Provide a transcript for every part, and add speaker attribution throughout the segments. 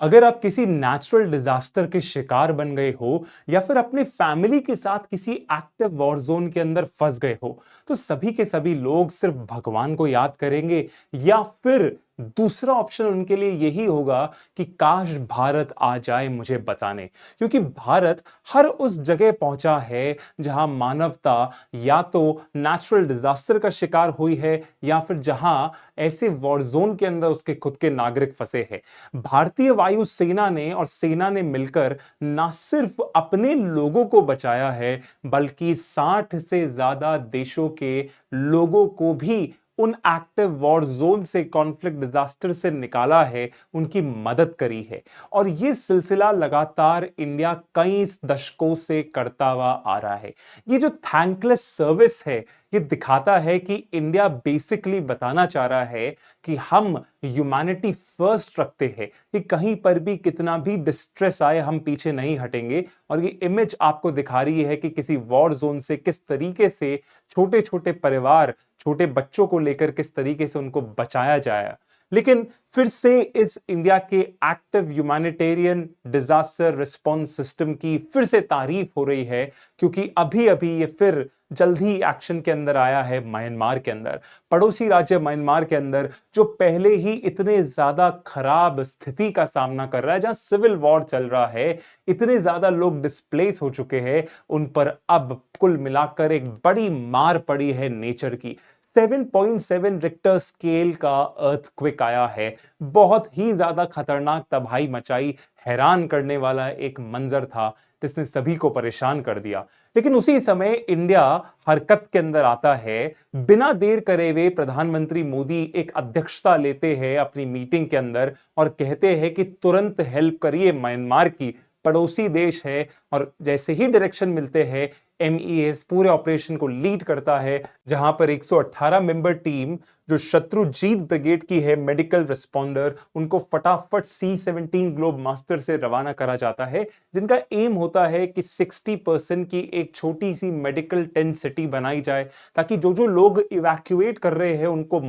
Speaker 1: अगर आप किसी नेचुरल डिजास्टर के शिकार बन गए हो या फिर अपने फैमिली के साथ किसी एक्टिव वॉर जोन के अंदर फंस गए हो, तो सभी के सभी लोग सिर्फ भगवान को याद करेंगे या फिर दूसरा ऑप्शन उनके लिए यही होगा कि काश भारत आ जाए मुझे बचाने। क्योंकि भारत हर उस जगह पहुंचा है जहां मानवता या तो नेचुरल डिजास्टर का शिकार हुई है या फिर जहां ऐसे वॉर जोन के अंदर उसके खुद के नागरिक फंसे हैं। भारतीय वायु सेना ने और सेना ने मिलकर ना सिर्फ अपने लोगों को बचाया है, बल्कि 60 से ज्यादा देशों के लोगों को भी उन एक्टिव वॉर जोन से, कॉन्फ्लिक्ट डिजास्टर से निकाला है, उनकी मदद करी है। और यह सिलसिला लगातार इंडिया कई दशकों से करता हुआ आ रहा है। ये जो थैंकलेस सर्विस है, ये दिखाता है कि इंडिया बेसिकली बताना चाह रहा है कि हम ह्यूमैनिटी फर्स्ट रखते हैं, कि कहीं पर भी कितना भी डिस्ट्रेस आए हम पीछे नहीं हटेंगे। और ये इमेज आपको दिखा रही है कि किसी वॉर जोन से किस तरीके से छोटे छोटे परिवार, छोटे बच्चों को लेकर किस तरीके से उनको बचाया जाए। लेकिन फिर से इस इंडिया के active humanitarian disaster response system की फिर से तारीफ हो रही है, क्योंकि अभी अभी ये फिर जल्द ही एक्शन के अंदर आया है म्यांमार के अंदर, पड़ोसी राज्य म्यांमार के अंदर, जो पहले ही इतने ज्यादा खराब स्थिति का सामना कर रहा है, जहां सिविल वॉर चल रहा है, इतने ज्यादा लोग डिस्प्लेस हो चुके हैं, उन पर अब कुल मिलाकर एक बड़ी मार पड़ी है नेचर की। 7.7 रिक्टर स्केल का अर्थक्वेक आया है, बहुत ही ज्यादा खतरनाक तबाही मचाई, हैरान करने वाला एक मंजर था जिसने सभी को परेशान कर दिया। लेकिन उसी समय इंडिया हरकत के अंदर आता है। बिना देर करे हुए प्रधानमंत्री मोदी एक अध्यक्षता लेते हैं अपनी मीटिंग के अंदर और कहते हैं कि तुरंत हेल्प करिए म्यांमार की, पड़ोसी देश है। और जैसे ही डायरेक्शन मिलते हैं, एमईएस पूरे ऑपरेशन को लीड करता है, जहां पर 118 मेंबर टीम जो शत्रुजीत ब्रिगेड की है, मेडिकल रिस्पॉन्डर, उनको फटाफट C-17 ग्लोब मास्टर से रवाना करा जाता है, जिनका एम होता है कि 60% की एक छोटी सी मेडिकल टेंट सिटी बनाई जाए, ताकि जो जो लोग इवैक्यूएट कर रहे हैं, उनको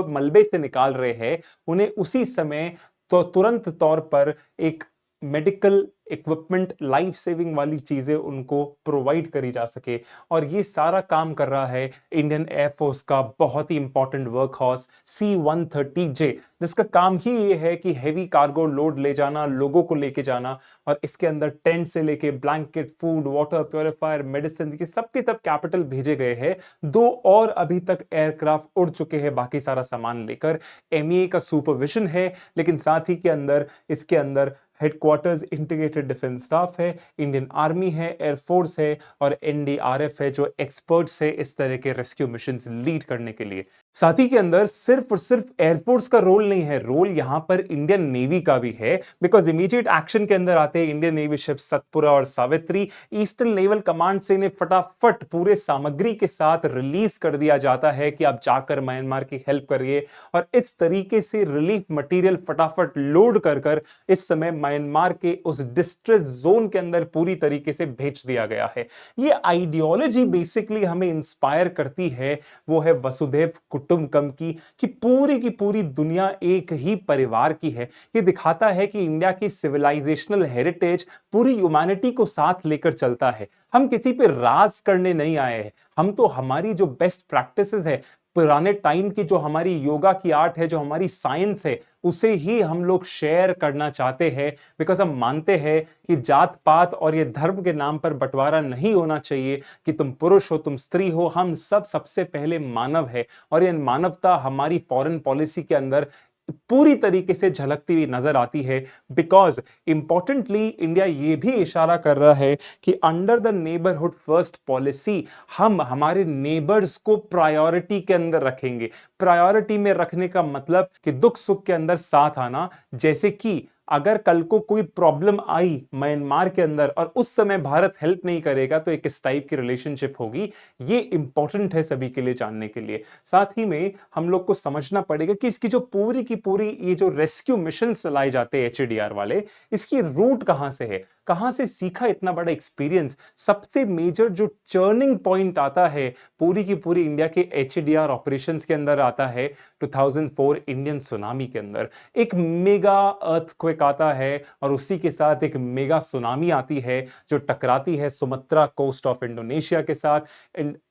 Speaker 1: मलबे से निकाल रहे हैं, उन्हें उसी समय तो तुरंत तौर पर एक मेडिकल इक्विपमेंट, लाइफ सेविंग वाली चीजें उनको प्रोवाइड करी जा सके। और ये सारा काम कर रहा है इंडियन एयरफोर्स का बहुत ही इंपॉर्टेंट वर्क हॉर्स C-130J, जिसका काम ही ये है कि हेवी कार्गो लोड ले जाना, लोगों को लेके जाना। और इसके अंदर टेंट से लेके blanket, food, water purifier, medicine, ये सब के सब कैपिटल भेजे गए हैं। दो और अभी तक एयरक्राफ्ट उड़ चुके हैं बाकी सारा सामान लेकर। एमईए का सुपरविजन है, लेकिन साथ ही के अंदर इसके अंदर हेडक्वार्टर्स इंटीग्रेटेड डिफेंस स्टाफ है, इंडियन आर्मी है, एयरफोर्स है और एनडीआरएफ है, जो एक्सपर्ट्स है इस तरह के रेस्क्यू मिशंस लीड करने के लिए। साथ ही के अंदर सिर्फ और सिर्फ एयरफोर्स का रोल नहीं है, रोल यहां पर इंडियन नेवी का भी है। बिकॉज इमीडिएट एक्शन के अंदर आते हैं इंडियन नेवी शिप सतपुरा और सावित्री। ईस्टर्न नेवल कमांड से इन्हें फटाफट पूरे सामग्री के साथ रिलीज कर दिया जाता है कि आप जाकर म्यांमार की हेल्प करिए। और इस तरीके से रिलीफ मटेरियल फटाफट लोड कर कर इस समय म्यांमार के उस डिस्ट्रेस जोन के अंदर पूरी तरीके से भेज दिया गया है। ये आइडियोलॉजी बेसिकली हमें इंस्पायर करती है, वो है वसुधैव कुटुंबकम की पूरी दुनिया एक ही परिवार की है। ये दिखाता है कि इंडिया की सिविलाइजेशनल हेरिटेज पूरी ह्यूमैनिटी को साथ लेकर चलता है। हम किसी पे राज करने नहीं आए हैं, हम तो हमारी जो बेस्ट प्रैक्टिसेस है, पुराने टाइम की जो हमारी योगा की आर्ट है, जो हमारी साइंस है, उसे ही हम लोग शेयर करना चाहते हैं। बिकॉज हम मानते हैं कि जात पात और ये धर्म के नाम पर बंटवारा नहीं होना चाहिए, कि तुम पुरुष हो, तुम स्त्री हो, हम सब सबसे पहले मानव है। और ये मानवता हमारी फॉरेन पॉलिसी के अंदर पूरी तरीके से झलकती हुई नजर आती है। बिकॉज इंपॉर्टेंटली इंडिया ये भी इशारा कर रहा है कि under the neighbourhood first policy हम हमारे नेबर्स को प्रायोरिटी के अंदर रखेंगे। प्रायोरिटी में रखने का मतलब कि दुख सुख के अंदर साथ आना। जैसे कि अगर कल को कोई प्रॉब्लम आई म्यांमार के अंदर और उस समय भारत हेल्प नहीं करेगा, तो एक किस टाइप की रिलेशनशिप होगी, ये इंपॉर्टेंट है सभी के लिए जानने के लिए। साथ ही में हम लोग को समझना पड़ेगा कि इसकी जो पूरी की पूरी ये जो रेस्क्यू मिशन चलाए जाते हैं एचएडीआर वाले, इसकी रूट कहां से है। कहां से सीखा इतना बड़ा एक्सपीरियंस? सबसे मेजर जो टर्निंग पॉइंट आता है पूरी की पूरी इंडिया के एचडीआर ऑपरेशंस के अंदर आता है 2004 इंडियन सुनामी के अंदर। एक मेगा अर्थक्वेक आता है और उसी के साथ एक मेगा सुनामी आती है जो टकराती है सुमत्रा कोस्ट ऑफ इंडोनेशिया के साथ।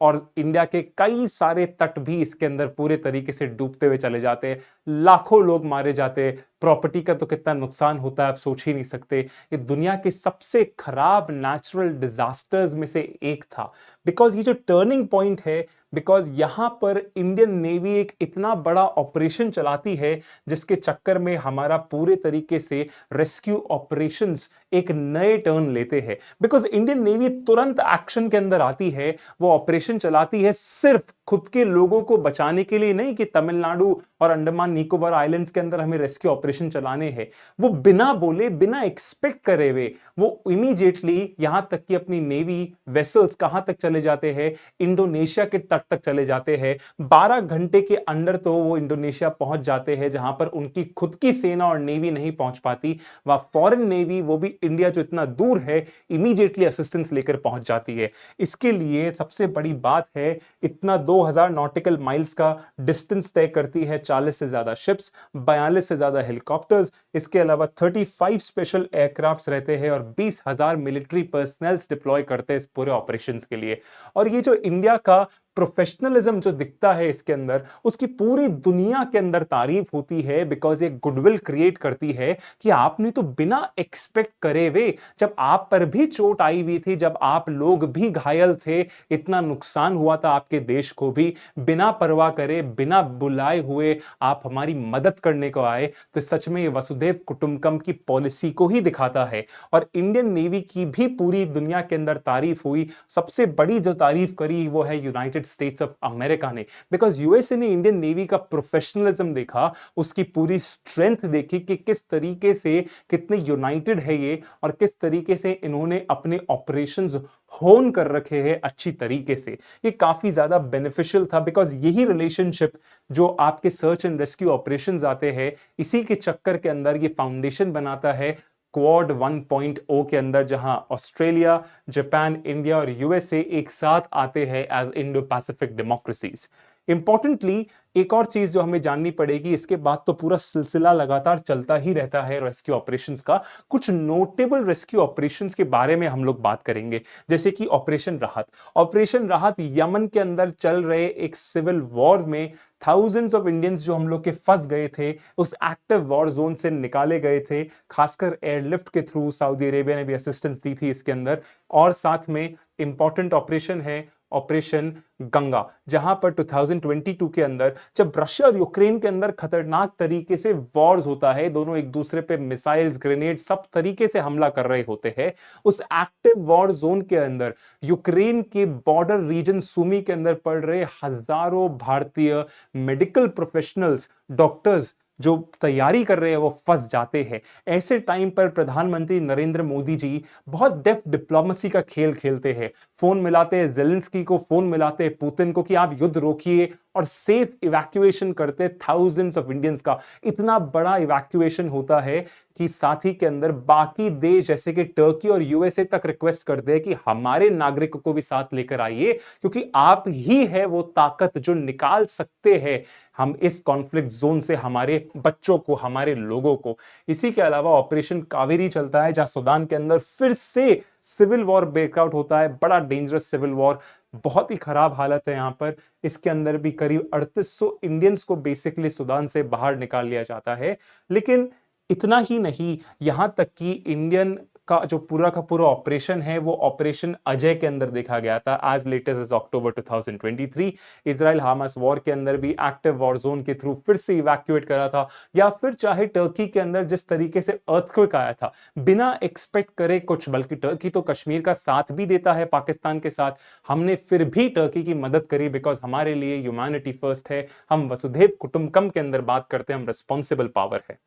Speaker 1: और इंडिया के कई सारे तट भी इसके अंदर पूरे तरीके से डूबते हुए चले जाते हैं, लाखों लोग मारे जाते हैं, प्रॉपर्टी का तो कितना नुकसान होता है आप सोच ही नहीं सकते। ये दुनिया के सबसे खराब नेचुरल डिजास्टर्स में से एक था। बिकॉज ये जो टर्निंग पॉइंट है, बिकॉज यहां पर इंडियन नेवी एक इतना बड़ा ऑपरेशन चलाती है जिसके चक्कर में हमारा पूरे तरीके से रेस्क्यू ऑपरेशंस एक नए टर्न लेते हैं। बिकॉज इंडियन नेवी तुरंत एक्शन के अंदर आती है, वो ऑपरेशन चलाती है सिर्फ खुद के लोगों को बचाने के लिए नहीं कि तमिलनाडु और अंडमान निकोबार आइलैंड्स के अंदर हमें रेस्क्यू ऑपरेशन चलाने हैं। वो बिना बोले, बिना एक्सपेक्ट करे हुए वो इमीडिएटली यहां तक कि अपनी नेवी वेसल्स कहां तक चले जाते हैं, इंडोनेशिया के तट तक चले जाते हैं। 12 घंटे के अंदर तो वो इंडोनेशिया पहुंच जाते हैं जहां पर उनकी खुद की सेना और नेवी नहीं पहुंच पाती, वह फॉरेन नेवी, वो भी इंडिया जो इतना दूर है, इमीडिएटली असिस्टेंस लेकर पहुंच जाती है। इसके लिए सबसे बड़ी बात है, इतना 2000 नॉटिकल माइल्स का डिस्टेंस तय करती है, 40 से ज्यादा शिप्स, 42 से ज्यादा हेलीकॉप्टर्स, इसके अलावा 35 स्पेशल एयरक्राफ्ट्स रहते हैं और 20,000 मिलिट्री पर्सनल्स डिप्लॉय करते हैं इस पूरे ऑपरेशंस के लिए। और ये जो इंडिया का प्रोफेशनलिज्म जो दिखता है इसके अंदर, उसकी पूरी दुनिया के अंदर तारीफ होती है। बिकॉज ये गुडविल क्रिएट करती है कि आपने तो बिना एक्सपेक्ट करे हुए, जब आप पर भी चोट आई हुई थी, जब आप लोग भी घायल थे, इतना नुकसान हुआ था आपके देश को भी, बिना परवाह करे, बिना बुलाए हुए आप हमारी मदद करने को आए। तो सच में ये वसुधैव कुटुंबकम की पॉलिसी को ही दिखाता है। और इंडियन नेवी की भी पूरी दुनिया के अंदर तारीफ हुई। सबसे बड़ी जो तारीफ करी वो है यूनाइटेड स्टेट्स ऑफ अमेरिका ने। बिकॉज यूएसए ने इंडियन नेवी का प्रोफेशनलिज्म देखा, उसकी पूरी स्ट्रेंथ देखी कि किस तरीके से, कितने यूनाइटेड है ये, और किस तरीके से इन्होंने अपने ऑपरेशंस होन कर रखे हैं अच्छी तरीके से। ये काफी ज्यादा बेनिफिशियल था। बिकॉज यही रिलेशनशिप जो आपके सर्च एंड रेस्क्यू ऑपरेशंस आते हैं, इसी के चक्कर के अंदर ये फाउंडेशन बनाता है क्वाड 1.0 के अंदर, जहां ऑस्ट्रेलिया, जापान, इंडिया और यूएसए एक साथ आते हैं as Indo Pacific democracies. Importantly एक और चीज जो हमें जाननी पड़ेगी, इसके बाद तो पूरा सिलसिला लगातार चलता ही रहता है रेस्क्यू ऑपरेशंस का। कुछ नोटेबल रेस्क्यू ऑपरेशंस के बारे में हम लोग बात करेंगे, जैसे कि ऑपरेशन राहत। ऑपरेशन राहत यमन के अंदर चल रहे एक सिविल वॉर में थाउजेंड्स ऑफ इंडियंस जो हम लोग के फंस गए थे, उस एक्टिव वॉर जोन से निकाले गए थे, खासकर एयरलिफ्ट के थ्रू। सऊदी अरेबिया ने भी असिस्टेंस दी थी इसके अंदर। और साथ में इंपॉर्टेंट ऑपरेशन है ऑपरेशन गंगा, जहां पर 2022 के अंदर जब रशिया और यूक्रेन के अंदर खतरनाक तरीके से वॉर्स होता है, दोनों एक दूसरे पे मिसाइल्स, ग्रेनेड, सब तरीके से हमला कर रहे होते हैं, उस एक्टिव वॉर जोन के अंदर यूक्रेन के बॉर्डर रीजन सुमी के अंदर पड़ रहे हजारों भारतीय मेडिकल प्रोफेशनल्स, डॉक्टर्स जो तैयारी कर रहे हैं, वो फंस जाते हैं। ऐसे टाइम पर प्रधानमंत्री नरेंद्र मोदी जी बहुत डेफ्ट डिप्लोमेसी का खेल खेलते हैं। फोन मिलाते हैं जेलेंस्की को, फोन मिलाते हैं पुतिन को कि आप युद्ध रोकिए, और सेफ इवैक्यूएशन करते थाउजेंड्स ऑफ इंडियंस का। इतना बड़ा इवैक्यूएशन होता है कि साथी के अंदर बाकी देश जैसे कि टर्की और यूएसए तक रिक्वेस्ट करते हैं कि हमारे नागरिकों को भी साथ लेकर आइए, क्योंकि आप ही है वो ताकत जो निकाल सकते हैं हम इस कॉन्फ्लिक्ट जोन से हमारे बच्चों को, हमारे लोगों को। इसी के अलावा ऑपरेशन कावेरी चलता है, जहां सूडान के अंदर फिर से सिविल वॉर ब्रेकआउट होता है, बड़ा डेंजरस सिविल वॉर, बहुत ही खराब हालत है यहां पर। इसके अंदर भी करीब 3800 इंडियंस को बेसिकली सूडान से बाहर निकाल लिया जाता है। लेकिन इतना ही नहीं, यहां तक कि इंडियन का जो पूरा का पूरा ऑपरेशन है, वो ऑपरेशन अजय के अंदर देखा गया था एज लेटेस्ट एज अक्टूबर 2023। इजराइल हमास वॉर के अंदर भी एक्टिव वॉर जोन के थ्रू फिर से इवैक्यूएट करा था। या फिर चाहे टर्की के अंदर जिस तरीके से अर्थक्वेक आया था, बिना एक्सपेक्ट करे कुछ, बल्कि टर्की तो कश्मीर का साथ भी देता है पाकिस्तान के साथ, हमने फिर भी टर्की की मदद करी। बिकॉज हमारे लिए ह्यूमैनिटी फर्स्ट है, हम वसुधैव कुटुंबकम के अंदर बात करते हैं, हम रिस्पॉन्सिबल पावर है।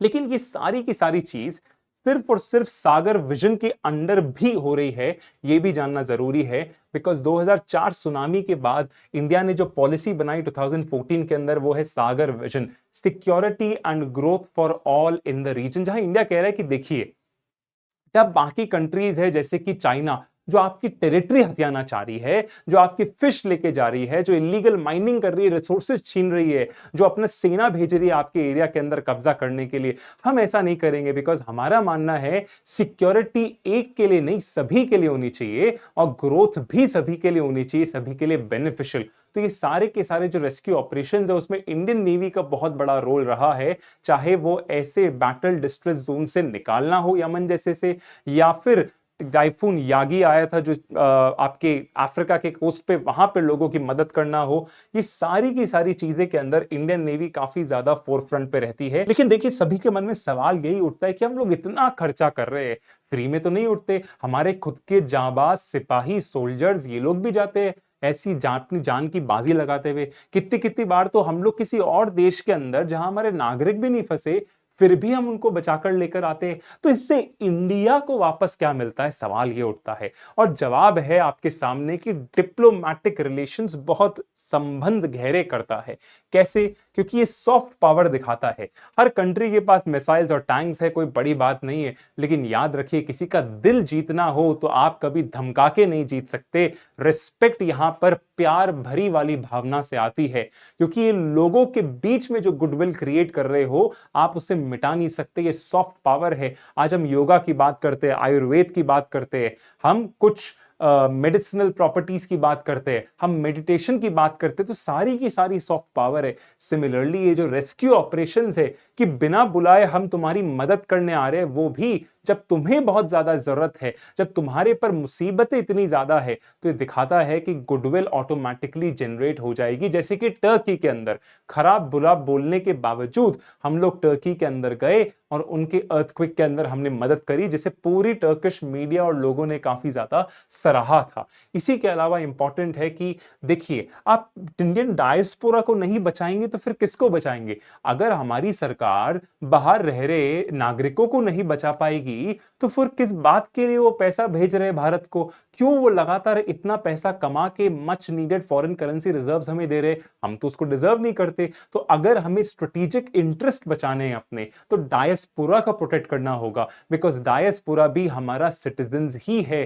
Speaker 1: लेकिन ये सारी की सारी चीज सिर्फ और सिर्फ सागर विजन के अंडर भी हो रही है, यह भी जानना जरूरी है। बिकॉज 2004 सुनामी के बाद इंडिया ने जो पॉलिसी बनाई 2014 के अंदर, वो है Sagar vision, security and growth for all in the region. जहां इंडिया कह रहा है कि देखिए, या बाकी कंट्रीज है जैसे कि चाइना, जो आपकी टेरिटरी हथियाना चाह रही है, जो आपकी फिश लेके जा रही है, जो इलीगल माइनिंग कर रही है, रिसोर्सेज छीन रही है, जो अपना सेना भेज रही है आपके एरिया के अंदर कब्जा करने के लिए, हम ऐसा नहीं करेंगे। बिकॉज हमारा मानना है सिक्योरिटी एक के लिए नहीं, सभी के लिए होनी चाहिए, और ग्रोथ भी सभी के लिए होनी चाहिए, सभी के लिए बेनिफिशियल। तो ये सारे के सारे जो रेस्क्यू ऑपरेशंस है उसमें इंडियन नेवी का बहुत बड़ा रोल रहा है, चाहे वो ऐसे बैटल डिस्ट्रेस जोन से निकालना हो यमन जैसे से, या फिर टाइफून यागी आया था जो आपके अफ्रीका के कोस्ट पे, वहां पे लोगों की मदद करना हो। ये सारी की सारी चीजें के अंदर इंडियन नेवी काफी ज्यादा फोरफ्रंट पे रहती है। लेकिन देखिए सभी के मन में सवाल यही उठता है कि हम लोग इतना खर्चा कर रहे हैं, फ्री में तो नहीं उठते, हमारे खुद के जांबाज सिपाही सोल्जर्स ये लोग भी जाते हैं ऐसी अपनी जान की बाजी लगाते हुए। कितनी कितनी बार तो हम लोग किसी और देश के अंदर जहां हमारे नागरिक भी नहीं फंसे, फिर भी हम उनको बचाकर लेकर आते हैं। तो इससे इंडिया को वापस क्या मिलता है, सवाल ये उठता है। और जवाब है आपके सामने कि डिप्लोमैटिक रिलेशंस बहुत संबंध गहरे करता है। कैसे? क्योंकि ये सॉफ्ट पावर दिखाता है। हर कंट्री के पास मिसाइल्स और टैंक्स है, कोई बड़ी बात नहीं है, लेकिन याद रखिए किसी का दिल जीतना हो तो आप कभी धमका के नहीं जीत सकते। रिस्पेक्ट यहां पर प्यार भरी वाली भावना से आती है, क्योंकि ये लोगों के बीच में जो गुडविल क्रिएट कर रहे हो आप उसे मिटा नहीं सकते। ये सॉफ्ट पावर है। आज हम योगा की बात करते हैं, आयुर्वेद की बात करते हैं, हम कुछ मेडिसिनल प्रॉपर्टीज की बात करते हैं, हम मेडिटेशन की बात करते हैं, तो सारी की सारी सॉफ्ट पावर है। सिमिलरली ये जो रेस्क्यू ऑपरेशंस है कि बिना बुलाए हम तुम्हारी मदद करने आ रहे हैं, वो भी जब तुम्हें बहुत ज्यादा जरूरत है, जब तुम्हारे पर मुसीबतें इतनी ज्यादा है, तो ये दिखाता है कि गुडविल ऑटोमेटिकली जनरेट हो जाएगी। जैसे कि टर्की के अंदर खराब बुरा बोलने के बावजूद हम लोग टर्की के अंदर गए और उनके अर्थक्वेक के अंदर हमने मदद करी, जिसे पूरी टर्किश मीडिया और लोगों ने काफी ज्यादा सराहा था। इसी के अलावा इंपॉर्टेंट है कि देखिए, आप इंडियन डायस्पोरा को नहीं बचाएंगे तो फिर किसको बचाएंगे? अगर हमारी सरकार बाहर रह रहे नागरिकों को नहीं बचा पाएगी तो फिर किस बात के लिए वो पैसा भेज रहे भारत को? क्यों वो लगातार इतना पैसा कमा के much needed foreign currency reserves हमें दे रहे? हम तो उसको डिजर्व नहीं करते। तो अगर हमें स्ट्रेटेजिक इंटरेस्ट बचाने हैं अपने, तो डायस्पोरा का प्रोटेक्ट करना होगा, बिकॉज डायस्पोरा भी हमारा सिटीजन्स ही है।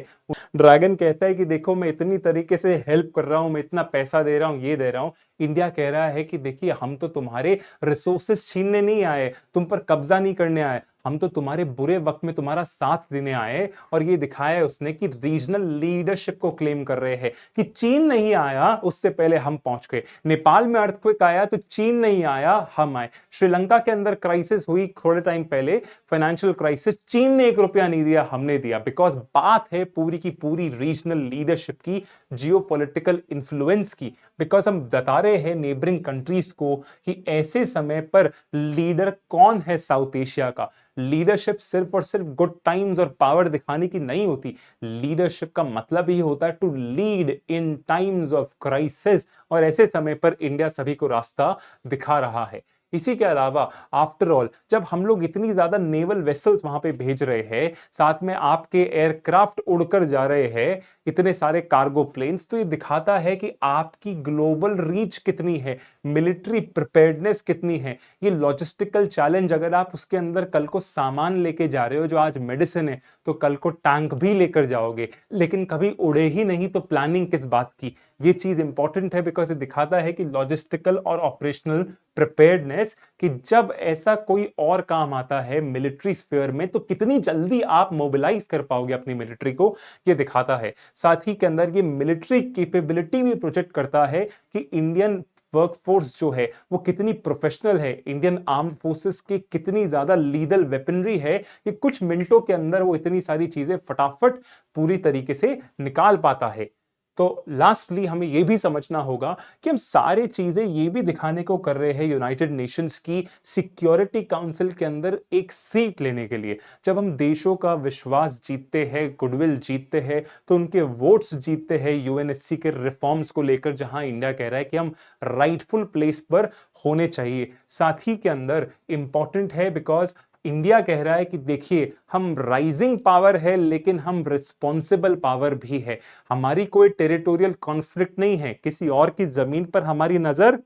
Speaker 1: ड्रैगन कहता है कि देखो मैं इतनी तरीके से हेल्प कर रहा हूं, मैं इतना पैसा दे रहा हूं, ये दे रहा हूं। इंडिया कह रहा है कि देखिए हम तो तुम्हारे रिसोर्सेस छीनने नहीं आए, तुम पर कब्जा नहीं करने आए, हम तो तुम्हारे बुरे वक्त में तुम्हारा साथ देने आए। और ये दिखाया है उसने कि रीजनल लीडरशिप को क्लेम कर रहे हैं कि चीन नहीं आया उससे पहले हम पहुंच गए, नेपाल में अर्थक्वेक आया तो चीन नहीं आया, हम आए। श्रीलंका के अंदर क्राइसिस हुई थोड़े टाइम पहले, फाइनेंशियल क्राइसिस, चीन ने 1 रुपया नहीं दिया, हमने दिया। बिकॉज बात है पूरी की पूरी रीजनल लीडरशिप की, जियोपॉलिटिकल इन्फ्लुएंस की। बिकॉज हम बता रहे हैं नेबरिंग कंट्रीज को कि ऐसे समय पर लीडर कौन है साउथ एशिया का। लीडरशिप सिर्फ और सिर्फ गुड टाइम्स और पावर दिखाने की नहीं होती। लीडरशिप का मतलब ही होता है to lead in times of crisis, और ऐसे समय पर इंडिया सभी को रास्ता दिखा रहा है। इसी के अलावा आफ्टर ऑल जब हम लोग इतनी ज्यादा नेवल वेसल्स वहां पे भेज रहे हैं, साथ में आपके एयरक्राफ्ट उड़कर जा रहे हैं, इतने सारे कार्गो प्लेन्स, तो ये दिखाता है कि आपकी ग्लोबल रीच कितनी है, मिलिट्री प्रिपेयर्डनेस कितनी है। ये लॉजिस्टिकल चैलेंज, अगर आप उसके अंदर कल को सामान लेके जा रहे हो, जो आज मेडिसिन है, तो कल को टैंक भी लेकर जाओगे, लेकिन कभी उड़े ही नहीं, तो प्लानिंग किस बात की? ये चीज इंपॉर्टेंट है बिकॉज ये दिखाता है कि लॉजिस्टिकल और ऑपरेशनल प्रिपेयर्डनेस, कि जब ऐसा कोई और काम आता है मिलिट्री स्फीयर में तो कितनी जल्दी आप मोबिलाइज कर पाओगे अपनी मिलिट्री को, ये दिखाता है। साथ ही के अंदर ये मिलिट्री कैपेबिलिटी भी प्रोजेक्ट करता है कि इंडियन वर्कफोर्स जो है वो कितनी प्रोफेशनल है, इंडियन आर्म्ड फोर्सेस की कितनी ज्यादा लीडल वेपनरी है कि कुछ मिनटों के अंदर वो इतनी सारी चीजें फटाफट पूरी तरीके से निकाल पाता है। तो लास्टली हमें यह भी समझना होगा कि हम सारे चीजें ये भी दिखाने को कर रहे हैं यूनाइटेड नेशंस की सिक्योरिटी काउंसिल के अंदर एक सीट लेने के लिए। जब हम देशों का विश्वास जीतते हैं, गुडविल जीतते हैं, तो उनके वोट्स जीतते हैं यूएनएससी के रिफॉर्म्स को लेकर, जहां इंडिया कह रहा है कि हम राइटफुल प्लेस पर होने चाहिए। साथ ही के अंदर इंपॉर्टेंट है बिकॉज इंडिया कह रहा है कि देखिए हम राइजिंग पावर है लेकिन हम रिस्पॉन्सिबल पावर भी है। हमारी कोई टेरिटोरियल कॉन्फ्लिक्ट नहीं है, किसी और की जमीन पर हमारी नजर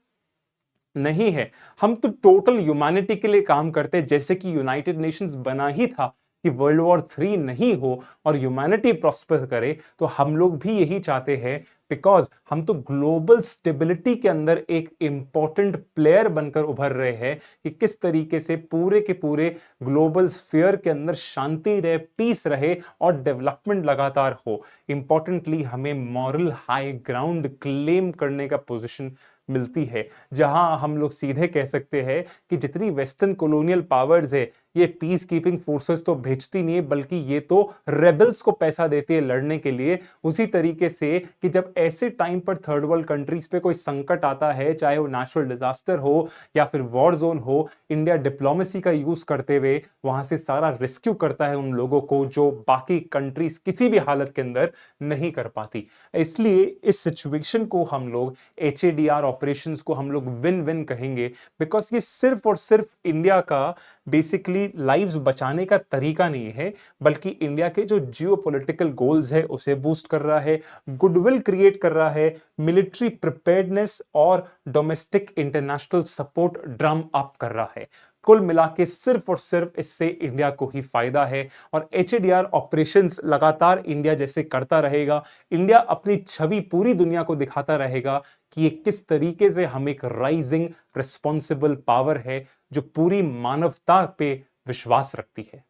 Speaker 1: नहीं है। हम तो टोटल ह्यूमैनिटी के लिए काम करते हैं, जैसे कि यूनाइटेड नेशंस बना ही था कि वर्ल्ड वॉर 3 नहीं हो और ह्यूमैनिटी प्रॉस्पर करे, तो हम लोग भी यही चाहते हैं, बिकॉज हम तो ग्लोबल स्टेबिलिटी के अंदर एक इंपॉर्टेंट प्लेयर बनकर उभर रहे हैं कि किस तरीके से पूरे के पूरे ग्लोबल स्फीयर के अंदर शांति रहे, पीस रहे और डेवलपमेंट लगातार हो। इंपॉर्टेंटली हमें मॉरल हाई ग्राउंड क्लेम करने का पोजीशन मिलती है, जहां हम लोग सीधे कह सकते हैं कि जितनी वेस्टर्न कॉलोनियल पावर्स है, ये पीस कीपिंग फोर्सेस तो भेजती नहीं है, बल्कि ये तो रेबल्स को पैसा देती है लड़ने के लिए। उसी तरीके से कि जब ऐसे टाइम पर थर्ड वर्ल्ड कंट्रीज पे कोई संकट आता है, चाहे वो नेचुरल डिजास्टर हो या फिर वॉर जोन हो, इंडिया डिप्लोमेसी का यूज करते हुए वहां से सारा रेस्क्यू करता है उन लोगों को जो बाकी कंट्रीज किसी भी हालत के अंदर नहीं कर पाती। इसलिए इस सिचुएशन को हम लोग, HADR ऑपरेशंस को हम लोग विन विन कहेंगे, बिकॉज ये सिर्फ और सिर्फ इंडिया का बेसिकली लाइव्स बचाने का तरीका नहीं है, बल्कि इंडिया के जो जियोपॉलिटिकल गोल्स है उसे बूस्ट कर रहा है, गुडविल क्रिएट कर रहा है, मिलिट्री प्रिपेयर्डनेस और domestic international support drum up कर रहा है। कुल मिला के सिर्फ और सिर्फ इससे इंडिया को ही फायदा है। और HADR ऑपरेशंस लगातार इंडिया जैसे करता रहेगा, इंडिया अपनी छवि पूरी दुनिया को दिखाता रहेगा कि ये किस तरीके से हम एक राइजिंग रिस्पॉन्सिबल पावर है जो पूरी मानवता पे विश्वास रखती है।